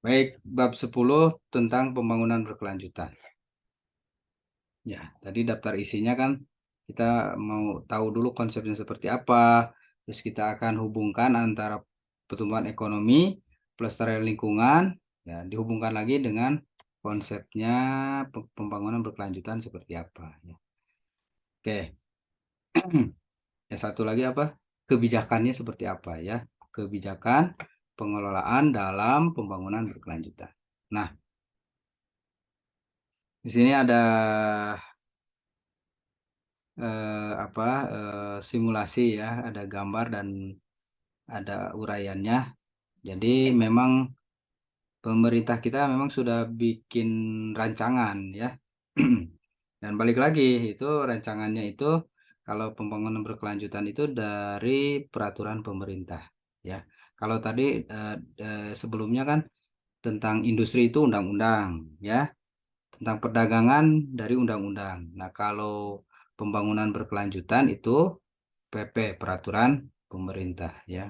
Baik, bab 10 tentang pembangunan berkelanjutan. Ya, tadi daftar isinya kan kita mau tahu dulu konsepnya seperti apa, terus kita akan hubungkan antara pertumbuhan ekonomi, pelestarian lingkungan, ya, dihubungkan lagi dengan konsepnya pembangunan berkelanjutan seperti apa. Ya. Oke, yang satu lagi apa? Kebijakannya seperti apa ya? Kebijakan pengelolaan dalam pembangunan berkelanjutan. Nah, di sini ada apa simulasi ya, ada gambar dan ada uraiannya. Jadi memang pemerintah kita memang sudah bikin rancangan ya. Dan balik lagi itu rancangannya itu kalau pembangunan berkelanjutan itu dari peraturan pemerintah ya. Kalau tadi sebelumnya kan tentang industri itu undang-undang ya, tentang perdagangan dari undang-undang. Nah, kalau pembangunan berkelanjutan itu PP, peraturan pemerintah ya.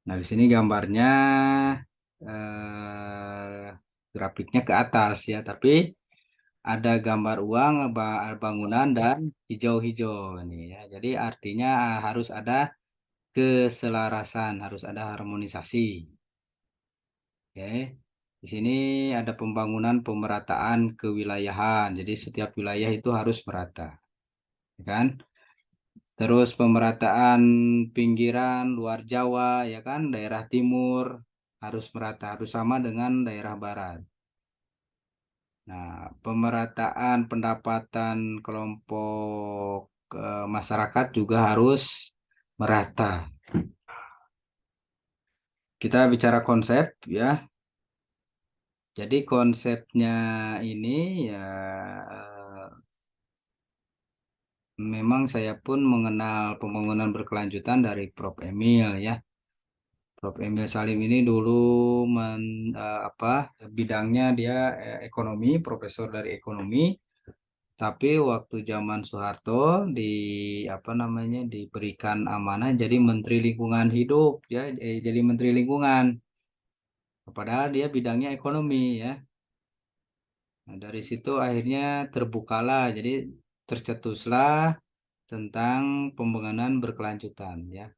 Nah, di sini gambarnya eh, grafiknya ke atas ya, tapi ada gambar uang, bangunan dan hijau-hijau ini ya. Jadi artinya harus ada keselarasan, harus ada harmonisasi. Oke. Di sini ada pembangunan pemerataan kewilayahan. Jadi setiap wilayah itu harus merata, ya kan? Terus pemerataan pinggiran luar Jawa, ya kan, daerah timur harus merata, harus sama dengan daerah barat. Nah, pemerataan pendapatan kelompok masyarakat juga harus merata. Kita bicara konsep ya. Jadi konsepnya ini ya memang saya pun mengenal pembangunan berkelanjutan dari Prof. Emil ya. Prof. Emil Salim ini dulu apa bidangnya dia ekonomi, profesor dari ekonomi. Tapi waktu zaman Soeharto di apa namanya diberikan amanah jadi Menteri Lingkungan Hidup ya, jadi Menteri Lingkungan. Padahal dia bidangnya ekonomi ya. Nah, dari situ akhirnya terbukalah, jadi tercetuslah tentang pembangunan berkelanjutan ya.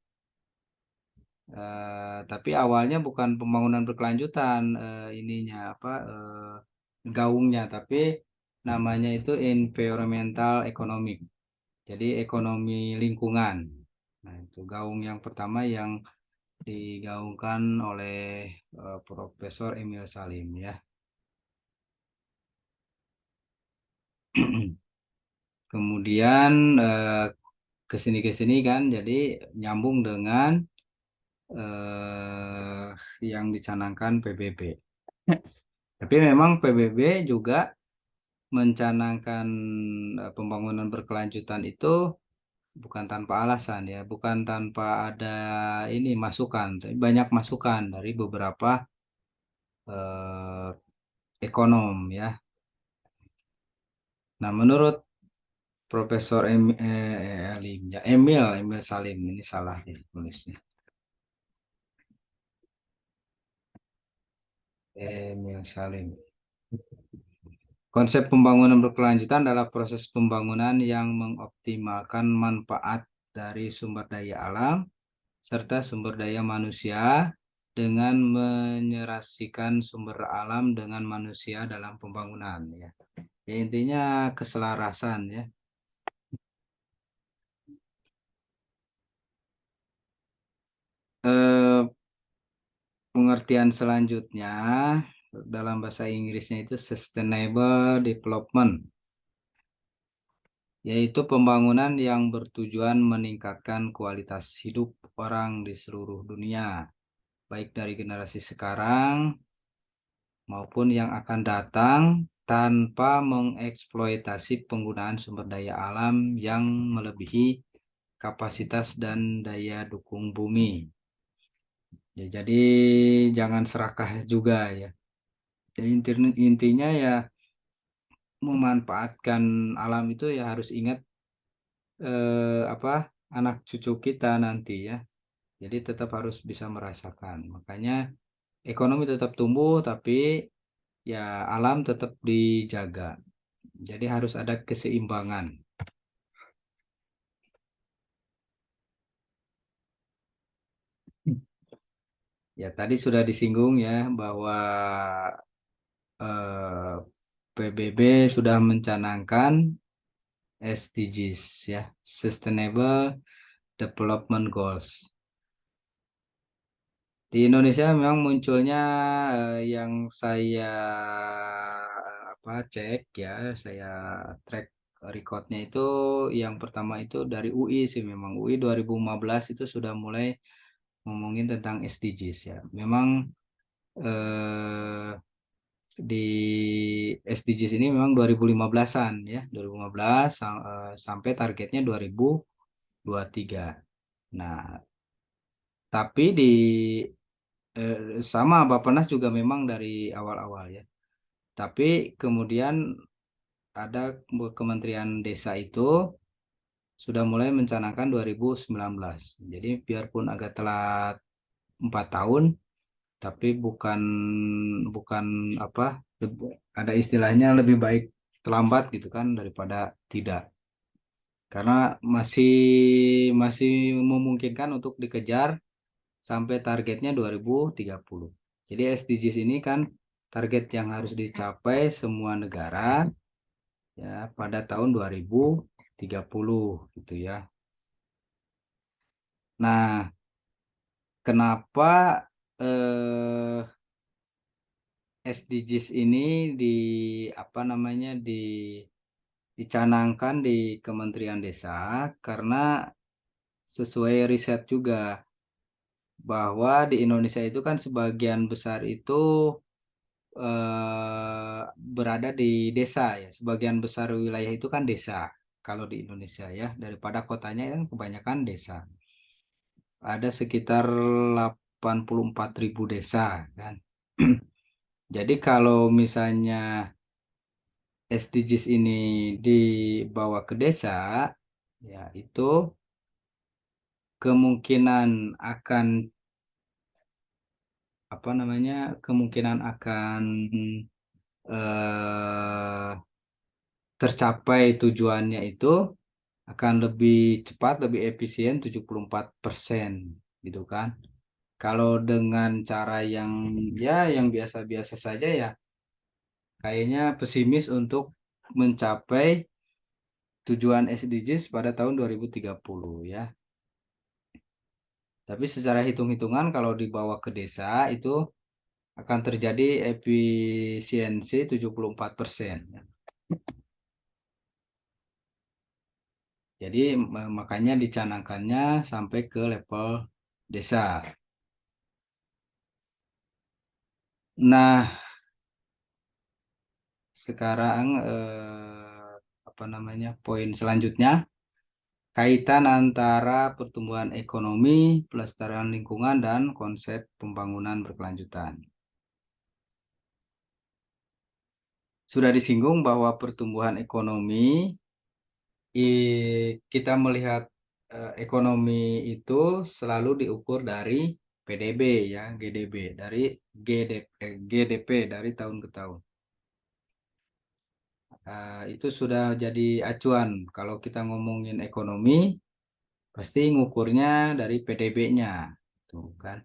Tapi awalnya bukan pembangunan berkelanjutan ininya apa gaungnya, tapi namanya itu environmental economic. Jadi ekonomi lingkungan. Nah, itu gaung yang pertama yang digaungkan oleh Profesor Emil Salim ya. Kemudian ke sini kan, jadi nyambung dengan yang dicanangkan PBB. Tapi memang PBB juga mencanangkan pembangunan berkelanjutan itu bukan tanpa alasan ya, bukan tanpa ada ini masukan, tapi banyak masukan dari beberapa eh, ekonom ya. Nah, menurut Profesor Elim, ya, Emil Salim ini salah ya tulisnya. Emil Salim. Konsep pembangunan berkelanjutan adalah proses pembangunan yang mengoptimalkan manfaat dari sumber daya alam serta sumber daya manusia dengan menyerasikan sumber alam dengan manusia dalam pembangunan ya. Ya, intinya keselarasan ya. Eh, Pengertian selanjutnya dalam bahasa Inggrisnya itu sustainable development, yaitu pembangunan yang bertujuan meningkatkan kualitas hidup orang di seluruh dunia, baik dari generasi sekarang maupun yang akan datang tanpa mengeksploitasi penggunaan sumber daya alam yang melebihi kapasitas dan daya dukung bumi. Ya, jadi jangan serakah juga ya. Jadi intinya ya memanfaatkan alam itu ya harus ingat apa anak cucu kita nanti ya. Jadi tetap harus bisa merasakan. Makanya ekonomi tetap tumbuh, tapi ya alam tetap dijaga. Jadi harus ada keseimbangan. Ya tadi sudah disinggung ya bahwa PBB sudah mencanangkan SDGs ya, Sustainable Development Goals. Di Indonesia memang munculnya yang saya cek ya, saya track recordnya itu yang pertama itu dari UI sih, memang UI 2015 itu sudah mulai ngomongin tentang SDGs ya. Memang eh, di SDGs ini memang 2015-an ya, 2015 sampai targetnya 2023. Nah, tapi sama Bappenas juga memang dari awal-awal ya. Tapi kemudian ada Kementerian Desa itu sudah mulai mencanangkan 2019. Jadi biarpun agak telat 4 tahun, tapi bukan bukan apa ada istilahnya lebih baik terlambat gitu kan daripada tidak. Karena masih masih memungkinkan untuk dikejar sampai targetnya 2030. Jadi SDGs ini kan target yang harus dicapai semua negara ya pada tahun 2030 gitu ya. Nah, kenapa eh, SDGs ini di apa namanya dicanangkan di Kementerian Desa karena sesuai riset juga bahwa di Indonesia itu kan sebagian besar itu berada di desa ya. Sebagian besar wilayah itu kan desa kalau di Indonesia ya, daripada kotanya yang kebanyakan desa. Ada sekitar 84.000 desa kan. Jadi kalau misalnya SDGs ini dibawa ke desa, ya itu kemungkinan akan apa namanya kemungkinan akan eh, tercapai tujuannya itu akan lebih cepat, lebih efisien 74% gitu kan. Kalau dengan cara yang ya yang biasa-biasa saja ya kayaknya pesimis untuk mencapai tujuan SDGs pada tahun 2030 ya. Tapi secara hitung-hitungan kalau dibawa ke desa itu akan terjadi efisiensi 74%. Jadi makanya dicanangkannya sampai ke level desa. Nah, sekarang apa namanya? Poin selanjutnya kaitan antara pertumbuhan ekonomi, pelestarian lingkungan dan konsep pembangunan berkelanjutan. Sudah disinggung bahwa pertumbuhan ekonomi kita melihat ekonomi itu selalu diukur dari PDB ya, GDB dari GDP dari tahun ke tahun. Itu sudah jadi acuan kalau kita ngomongin ekonomi pasti ngukurnya dari PDB-nya, tuh kan.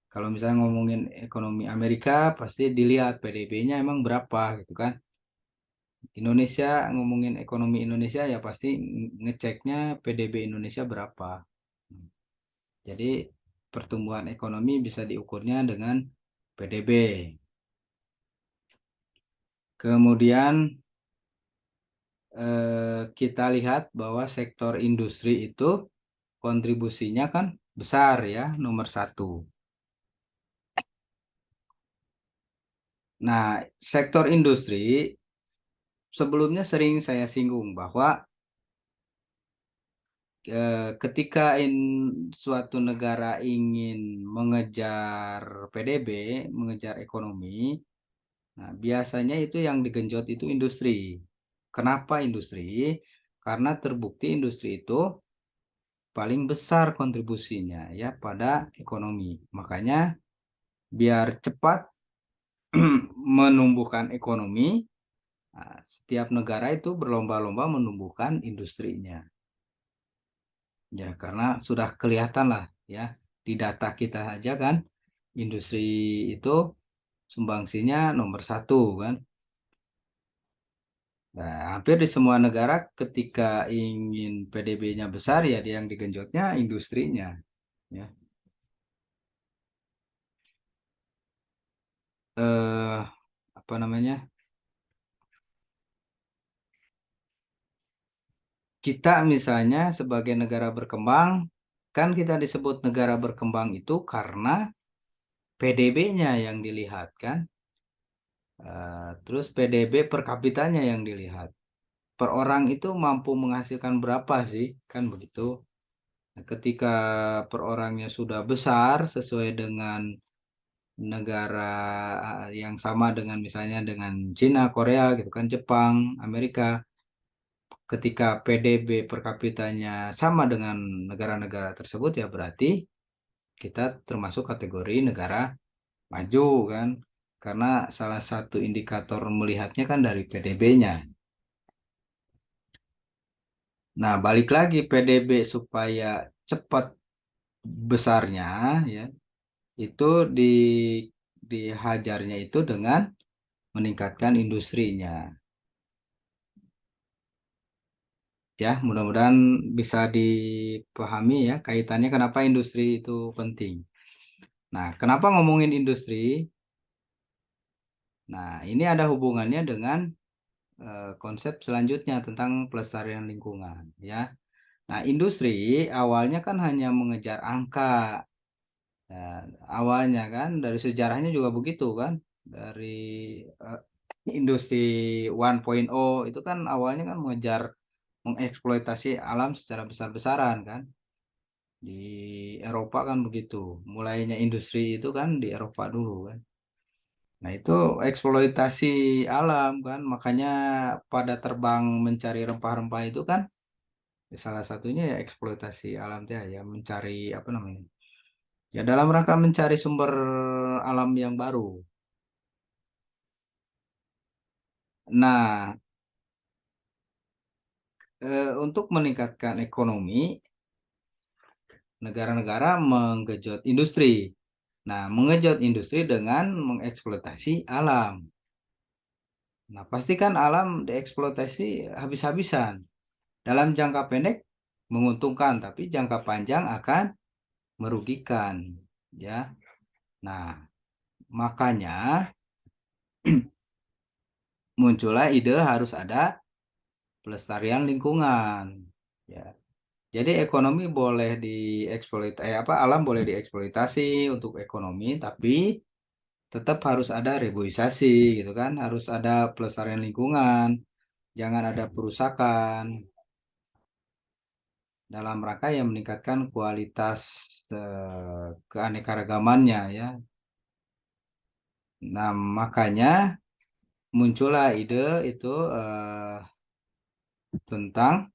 Kalau misalnya ngomongin ekonomi Amerika pasti dilihat PDB-nya emang berapa gitu kan. Indonesia ngomongin ekonomi Indonesia ya pasti ngeceknya PDB Indonesia berapa. Jadi pertumbuhan ekonomi bisa diukurnya dengan PDB. Kemudian kita lihat bahwa sektor industri itu kontribusinya kan besar ya, nomor satu. Nah, sektor industri sebelumnya sering saya singgung bahwa ketika suatu negara ingin mengejar PDB, mengejar ekonomi, nah biasanya itu yang digenjot itu industri. Kenapa industri? Karena terbukti industri itu paling besar kontribusinya ya pada ekonomi. Makanya biar cepat menumbuhkan ekonomi, nah, setiap negara itu berlomba-lomba menumbuhkan industrinya. Ya, karena sudah kelihatan lah ya di data kita aja kan, industri itu sumbangsinya nomor satu kan. Nah, hampir di semua negara ketika ingin PDB-nya besar ya dia yang digenjotnya industrinya. Ya, eh, apa namanya? Kita misalnya sebagai negara berkembang, kan kita disebut negara berkembang itu karena PDB-nya yang dilihat kan. Terus PDB per kapitanya yang dilihat. Per orang itu mampu menghasilkan berapa sih? Kan begitu. Nah, ketika per orangnya sudah besar sesuai dengan negara yang sama dengan misalnya dengan Cina, Korea gitu kan, Jepang, Amerika. Ketika PDB per kapitanya sama dengan negara-negara tersebut ya berarti kita termasuk kategori negara maju kan. Karena salah satu indikator melihatnya kan dari PDB-nya. Nah, balik lagi PDB supaya cepat besarnya ya, itu di dihajarnya itu dengan meningkatkan industrinya. Ya, mudah-mudahan bisa dipahami ya kaitannya kenapa industri itu penting. Nah, kenapa ngomongin industri? Nah, ini ada hubungannya dengan konsep selanjutnya tentang pelestarian lingkungan ya. Nah, industri awalnya kan hanya mengejar angka. Ya, awalnya kan dari sejarahnya juga begitu kan. Dari eh, industri 1.0 itu kan awalnya kan mengejar mengeksploitasi alam secara besar-besaran kan. Di Eropa kan begitu. Mulainya industri itu kan di Eropa dulu kan. Nah, itu eksploitasi alam kan. Makanya pada terbang mencari rempah-rempah itu kan salah satunya ya eksploitasi alam dia ya mencari apa namanya? Ya dalam rangka mencari sumber alam yang baru. Nah, untuk meningkatkan ekonomi, negara-negara menggenjot industri. Nah, mengejut industri dengan mengeksploitasi alam. Nah, pastikan alam dieksploitasi habis-habisan. Dalam jangka pendek menguntungkan, tapi jangka panjang akan merugikan. Ya, nah makanya muncullah ide harus ada pelestarian lingkungan. Ya, jadi ekonomi boleh dieksploitasi, alam boleh dieksploitasi untuk ekonomi, tapi tetap harus ada reboisasi gitu kan, harus ada pelestarian lingkungan, jangan ada perusakan dalam rangka yang meningkatkan kualitas keanekaragamannya ya. Nah, makanya muncullah ide itu tentang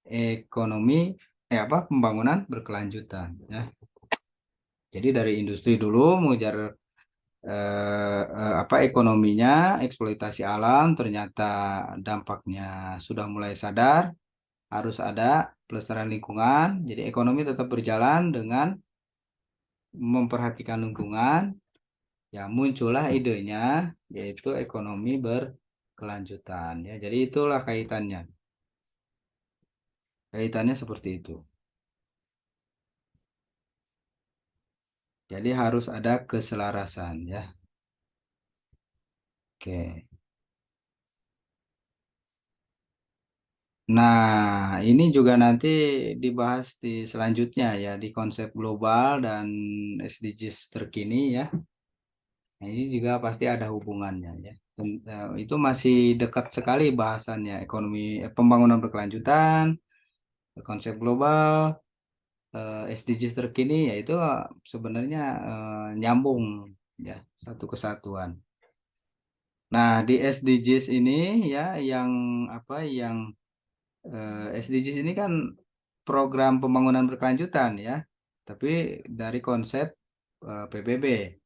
ekonomi pembangunan berkelanjutan ya. Jadi dari industri dulu mengejar ekonominya, eksploitasi alam, ternyata dampaknya sudah mulai sadar, harus ada pelestarian lingkungan. Jadi ekonomi tetap berjalan dengan memperhatikan lingkungan. Ya muncullah idenya, yaitu ekonomi berkelanjutan. Ya, jadi itulah kaitannya. Kaitannya seperti itu. Jadi harus ada keselarasan ya. Oke. Nah, ini juga nanti dibahas di selanjutnya ya di konsep global dan SDGs terkini ya. Nah, ini juga pasti ada hubungannya ya. Itu masih dekat sekali bahasannya ekonomi pembangunan berkelanjutan, konsep global, SDGs terkini yaitu sebenarnya nyambung ya satu kesatuan. Nah, di SDGs ini ya yang SDGs ini kan program pembangunan berkelanjutan ya, tapi dari konsep PBB.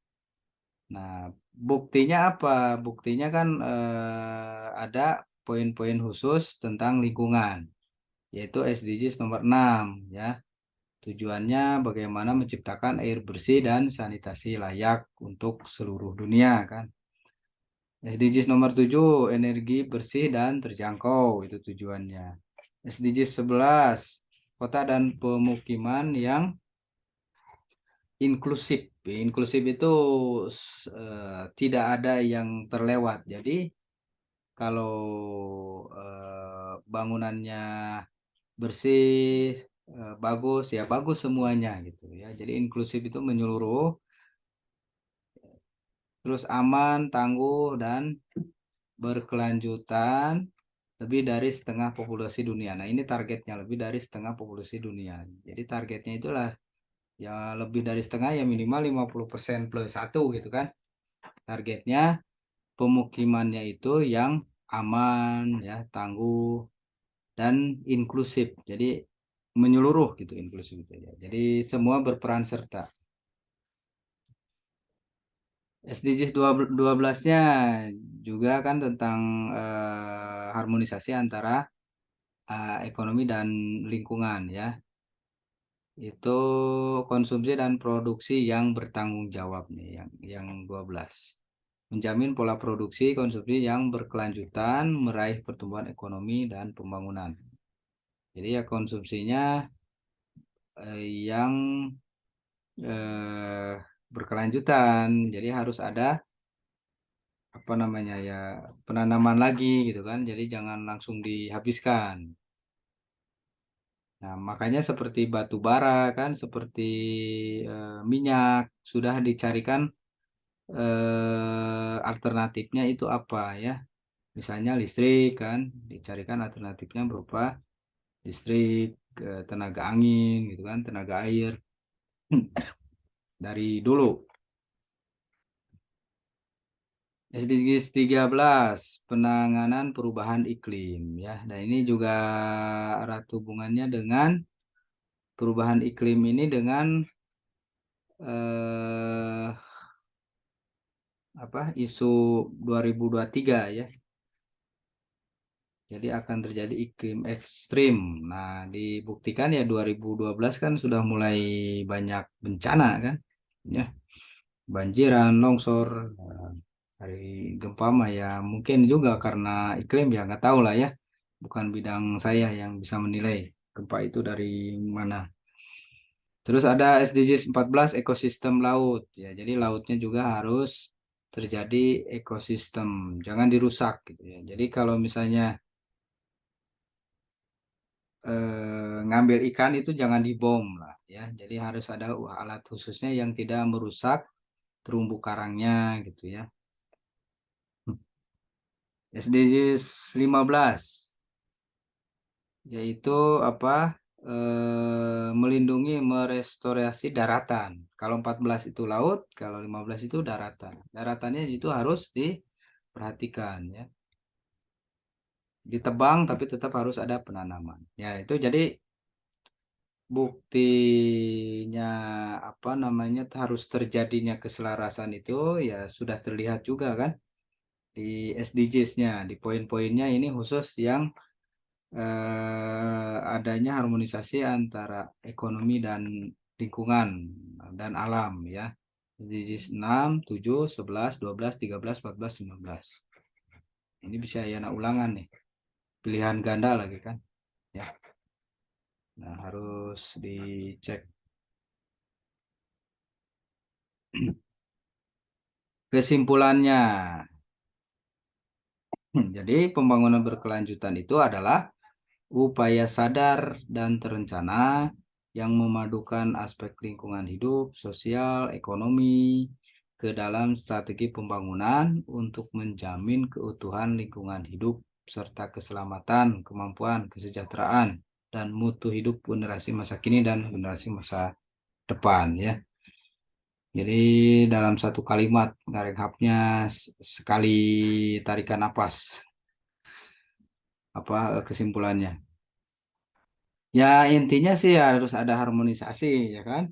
Nah, buktinya apa? Buktinya kan ada poin-poin khusus tentang lingkungan, yaitu SDGs nomor 6 ya. Tujuannya bagaimana menciptakan air bersih dan sanitasi layak untuk seluruh dunia kan. SDGs nomor 7 energi bersih dan terjangkau, itu tujuannya. SDGs 11 kota dan pemukiman yang inklusif. Inklusif itu tidak ada yang terlewat. Jadi kalau bangunannya bersih, bagus ya bagus semuanya gitu ya. Jadi inklusif itu menyeluruh, terus aman, tangguh dan berkelanjutan lebih dari setengah populasi dunia. Nah, ini targetnya lebih dari setengah populasi dunia. Jadi targetnya itulah ya lebih dari setengah ya minimal 50% plus satu gitu kan. Targetnya pemukimannya itu yang aman ya, tangguh dan inklusif. Jadi menyeluruh gitu inklusif itu ya. Jadi semua berperan serta. SDGs 12-nya juga kan tentang harmonisasi antara ekonomi dan lingkungan ya. Itu konsumsi dan produksi yang bertanggung jawab nih yang 12. Menjamin pola produksi konsumsi yang berkelanjutan, meraih pertumbuhan ekonomi dan pembangunan. Jadi ya konsumsinya yang eh, berkelanjutan. Jadi harus ada apa namanya ya penanaman lagi gitu kan. Jadi jangan langsung dihabiskan. Nah, makanya seperti batu bara kan, seperti minyak sudah dicarikan alternatifnya itu apa ya? Misalnya listrik kan, dicarikan alternatifnya berupa listrik, tenaga angin gitu kan, tenaga air dari dulu. SDGs 13 penanganan perubahan iklim ya. Dan ini juga erat hubungannya dengan perubahan iklim ini dengan eh, apa isu 2023 ya. Jadi akan terjadi iklim ekstrim. Nah, dibuktikan ya 2012 kan sudah mulai banyak bencana kan. Ya, banjiran, longsor, hari gempa mah ya mungkin juga karena iklim ya nggak tahu lah ya. Bukan bidang saya yang bisa menilai gempa itu dari mana. Terus ada SDGs 14 ekosistem laut ya. Jadi lautnya juga harus terjadi ekosistem, jangan dirusak gitu ya. Jadi kalau misalnya ngambil ikan itu jangan dibom lah ya. Jadi harus ada alat khususnya yang tidak merusak terumbu karangnya gitu ya. SDGs 15 yaitu apa? Melindungi merestorasi daratan. Kalau 14 itu laut, kalau 15 itu daratan. Daratannya itu harus diperhatikan ya. Ditebang tapi tetap harus ada penanaman. Ya, itu jadi buktinya apa namanya harus terjadinya keselarasan itu ya sudah terlihat juga kan di SDGs-nya, di poin-poinnya ini khusus yang adanya harmonisasi antara ekonomi dan lingkungan dan alam ya. SDGs 6, 7, 11, 12, 13, 14, 15. Ini bisa ya ulangan nih. Pilihan ganda lagi kan ya. Nah, harus dicek. Kesimpulannya, jadi pembangunan berkelanjutan itu adalah upaya sadar dan terencana yang memadukan aspek lingkungan hidup, sosial, ekonomi ke dalam strategi pembangunan untuk menjamin keutuhan lingkungan hidup serta keselamatan, kemampuan, kesejahteraan, dan mutu hidup generasi masa kini dan generasi masa depan ya. Jadi dalam satu kalimat ngarengapnya sekali tarikan napas apa kesimpulannya. Ya intinya sih harus ada harmonisasi ya kan.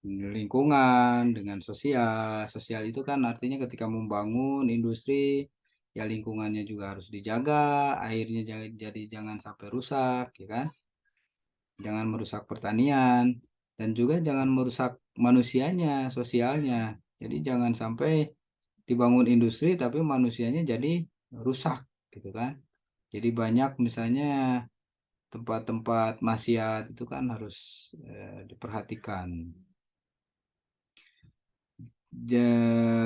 Lingkungan dengan sosial. Sosial itu kan artinya ketika membangun industri, ya lingkungannya juga harus dijaga, airnya jadi jangan sampai rusak, ya kan? Jangan merusak pertanian dan juga jangan merusak manusianya, sosialnya. Jadi jangan sampai dibangun industri tapi manusianya jadi rusak, gitu kan? Jadi banyak misalnya tempat-tempat maksiat itu kan harus diperhatikan.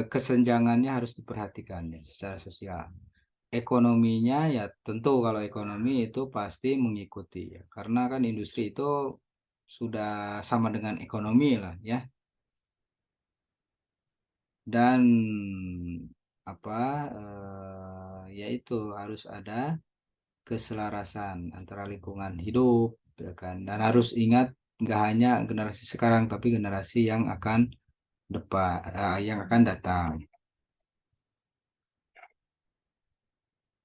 Kesenjangannya harus diperhatikan ya secara sosial. Ekonominya ya tentu kalau ekonomi itu pasti mengikuti ya. Karena kan industri itu sudah sama dengan ekonomi lah ya. Dan apa yaitu harus ada keselarasan antara lingkungan hidup ya kan. Dan harus ingat nggak hanya generasi sekarang tapi generasi yang akan yang akan datang.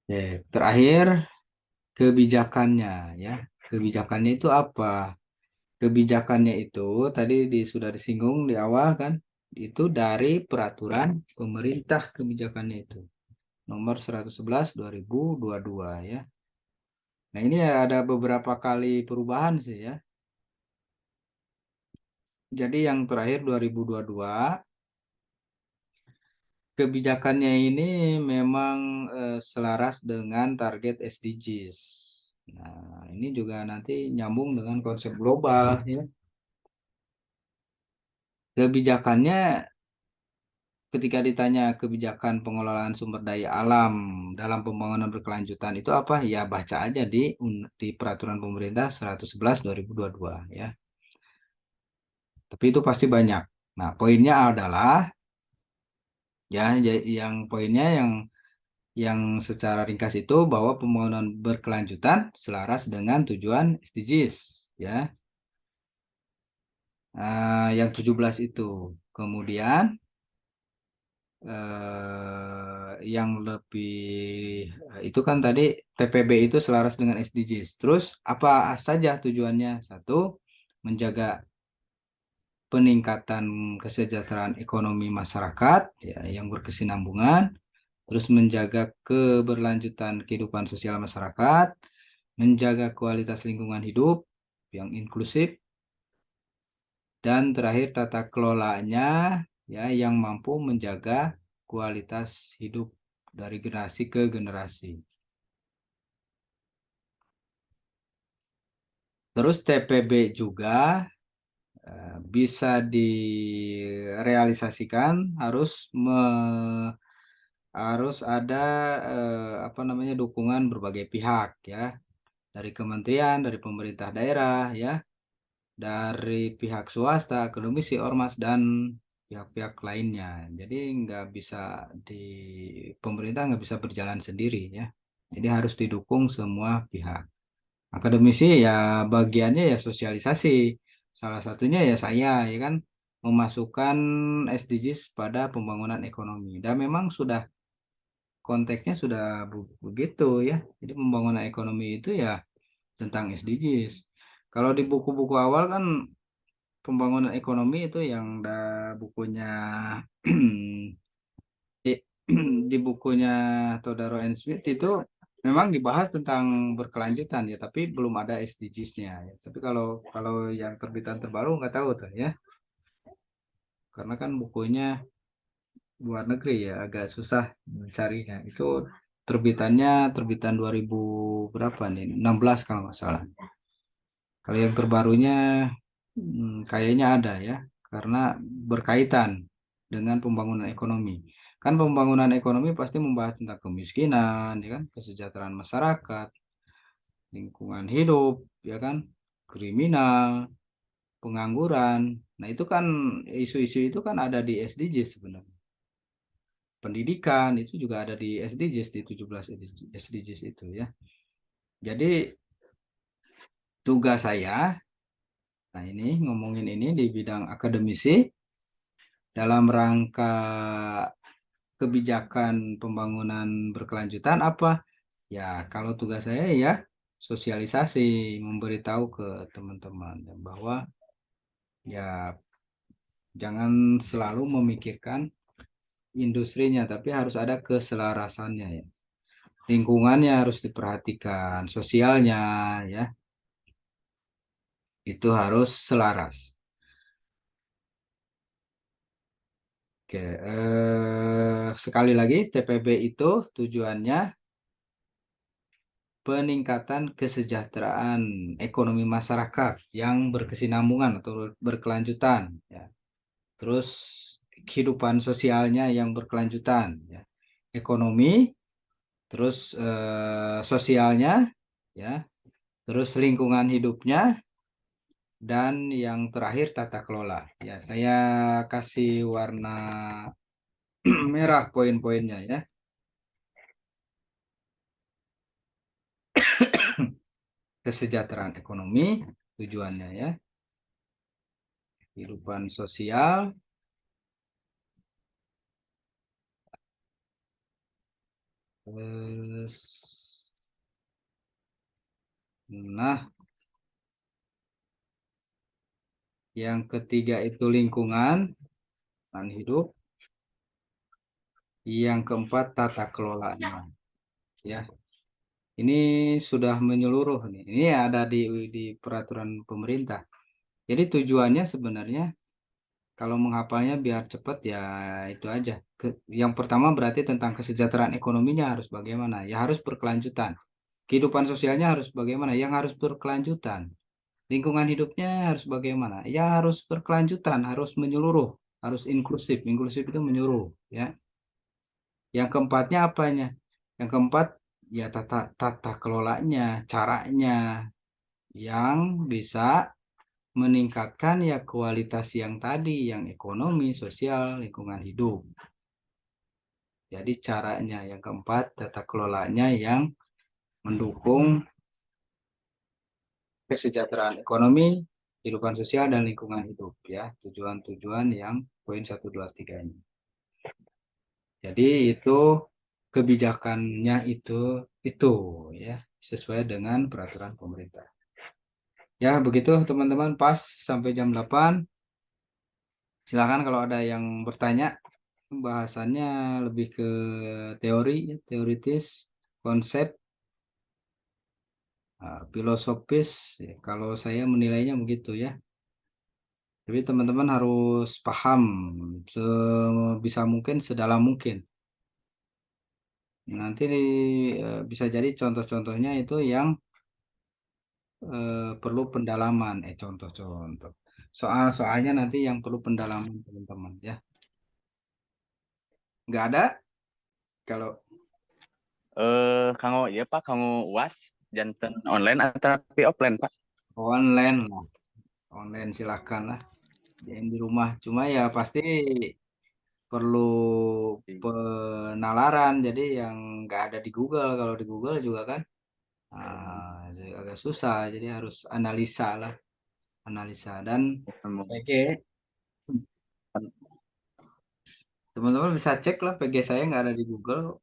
Oke, terakhir kebijakannya ya. Kebijakannya itu apa? Kebijakannya itu tadi sudah disinggung di awal kan, itu dari peraturan pemerintah kebijakannya itu. Nomor 111 2022 ya. Nah, ini ada beberapa kali perubahan sih ya. Jadi yang terakhir 2022 kebijakannya ini memang selaras dengan target SDGs. Nah, ini juga nanti nyambung dengan konsep global ya. Kebijakannya ketika ditanya kebijakan pengelolaan sumber daya alam dalam pembangunan berkelanjutan itu apa? Ya baca aja di peraturan pemerintah 111 2022 ya. Tapi itu pasti banyak. Nah, poinnya adalah yang poinnya yang secara ringkas itu bahwa pembangunan berkelanjutan selaras dengan tujuan SDGs ya. Yang 17 itu. Kemudian yang lebih itu kan tadi TPB itu selaras dengan SDGs. Terus apa saja tujuannya? Satu, menjaga peningkatan kesejahteraan ekonomi masyarakat ya, yang berkesinambungan, terus menjaga keberlanjutan kehidupan sosial masyarakat, menjaga kualitas lingkungan hidup yang inklusif, dan terakhir tata kelolanya ya yang mampu menjaga kualitas hidup dari generasi ke generasi. Terus TPB juga bisa direalisasikan harus ada apa namanya dukungan berbagai pihak ya, dari kementerian, dari pemerintah daerah ya, dari pihak swasta, akademisi, ormas dan pihak-pihak lainnya. Jadi nggak bisa di pemerintah nggak bisa berjalan sendiri ya. Jadi harus didukung semua pihak. Akademisi ya bagiannya ya sosialisasi. Salah satunya ya saya ya kan memasukkan SDGs pada pembangunan ekonomi. Dan memang sudah konteksnya sudah begitu ya. Jadi pembangunan ekonomi itu ya tentang SDGs. Kalau di buku-buku awal kan pembangunan ekonomi itu yang bukunya di, di bukunya Todaro and Smith itu memang dibahas tentang berkelanjutan ya, tapi belum ada SDGs-nya ya. Tapi kalau kalau yang terbitan terbaru nggak tahu tuh ya, karena kan bukunya luar negeri ya, agak susah mencarinya. Itu terbitan 2000 berapa nih? 16 kalau nggak salah. Kalau yang terbarunya kayaknya ada ya, karena berkaitan dengan pembangunan ekonomi. Kan pembangunan ekonomi pasti membahas tentang kemiskinan, ya kan, kesejahteraan masyarakat, lingkungan hidup, ya kan, kriminal, pengangguran. Nah, itu kan isu-isu itu kan ada di SDGs sebenarnya. Pendidikan itu juga ada di SDGs di 17 SDGs itu ya. Jadi tugas saya, nah ini ngomongin ini di bidang akademisi dalam rangka kebijakan pembangunan berkelanjutan apa? Ya, kalau tugas saya ya sosialisasi, memberitahu ke teman-teman bahwa ya jangan selalu memikirkan industrinya, tapi harus ada keselarasannya ya. Lingkungannya harus diperhatikan, sosialnya ya, itu harus selaras. Oke, sekali lagi TPB itu tujuannya peningkatan kesejahteraan ekonomi masyarakat yang berkesinambungan atau berkelanjutan ya. Terus kehidupan sosialnya yang berkelanjutan ya. Ekonomi, terus sosialnya ya, terus lingkungan hidupnya, dan yang terakhir tata kelola. Ya, saya kasih warna merah poin-poinnya ya. Kesejahteraan ekonomi tujuannya ya. Kehidupan sosial, terus nah yang ketiga itu lingkungan dan hidup. Yang keempat tata kelolanya ya. Ini sudah menyeluruh nih. Ini ada di peraturan pemerintah. Jadi tujuannya sebenarnya kalau menghafalnya biar cepat ya itu aja. Yang pertama berarti tentang kesejahteraan ekonominya harus bagaimana? Ya harus berkelanjutan. Kehidupan sosialnya harus bagaimana? Yang harus berkelanjutan. Lingkungan hidupnya harus bagaimana? Ya harus berkelanjutan, harus menyeluruh, harus inklusif. Inklusif itu menyeluruh, ya. Yang keempatnya apanya? Yang keempat ya tata kelolanya, caranya yang bisa meningkatkan ya kualitas yang tadi, yang ekonomi, sosial, lingkungan hidup. Jadi caranya yang keempat tata kelolanya yang mendukung kesejahteraan ekonomi, kehidupan sosial dan lingkungan hidup ya. Tujuan-tujuan yang poin 1, 2, 3 ini. Jadi itu kebijakannya itu ya sesuai dengan peraturan pemerintah. Ya begitu teman-teman, pas sampai jam 8. Silakan kalau ada yang bertanya. Bahasannya lebih ke teori, teoritis, konsep, filosofis. Ya, kalau saya menilainya begitu ya. Tapi teman-teman harus paham sebisa mungkin, sedalam mungkin. Nanti bisa jadi contoh-contohnya itu yang perlu pendalaman. Contoh-contoh. Soal-soalnya nanti yang perlu pendalaman teman-teman ya. Nggak ada kalau Kanggo ya Pak, kanggo UAS janten online atau tapi offline Pak? online lah. Online silahkan lah. Yang di rumah. Cuma ya pasti perlu penalaran. Jadi yang nggak ada di Google. Kalau di Google juga kan jadi agak susah. Jadi harus analisa lah. Analisa. Dan PG. Teman-teman bisa cek lah. PG saya nggak ada di Google.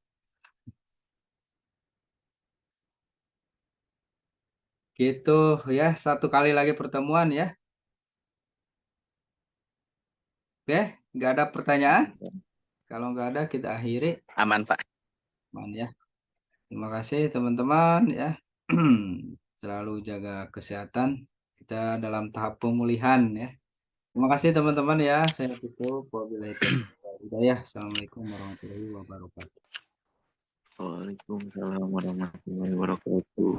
Gitu ya. Satu kali lagi pertemuan ya. Oke. Nggak ada pertanyaan. Kalau nggak ada kita akhiri. Aman Pak. Aman ya. Terima kasih teman-teman ya. Selalu jaga kesehatan. Kita dalam tahap pemulihan ya. Terima kasih teman-teman ya. Saya tutup. Wabillahi taufiq wal hidayah. Assalamualaikum warahmatullahi wabarakatuh. Waalaikumsalam warahmatullahi wabarakatuh.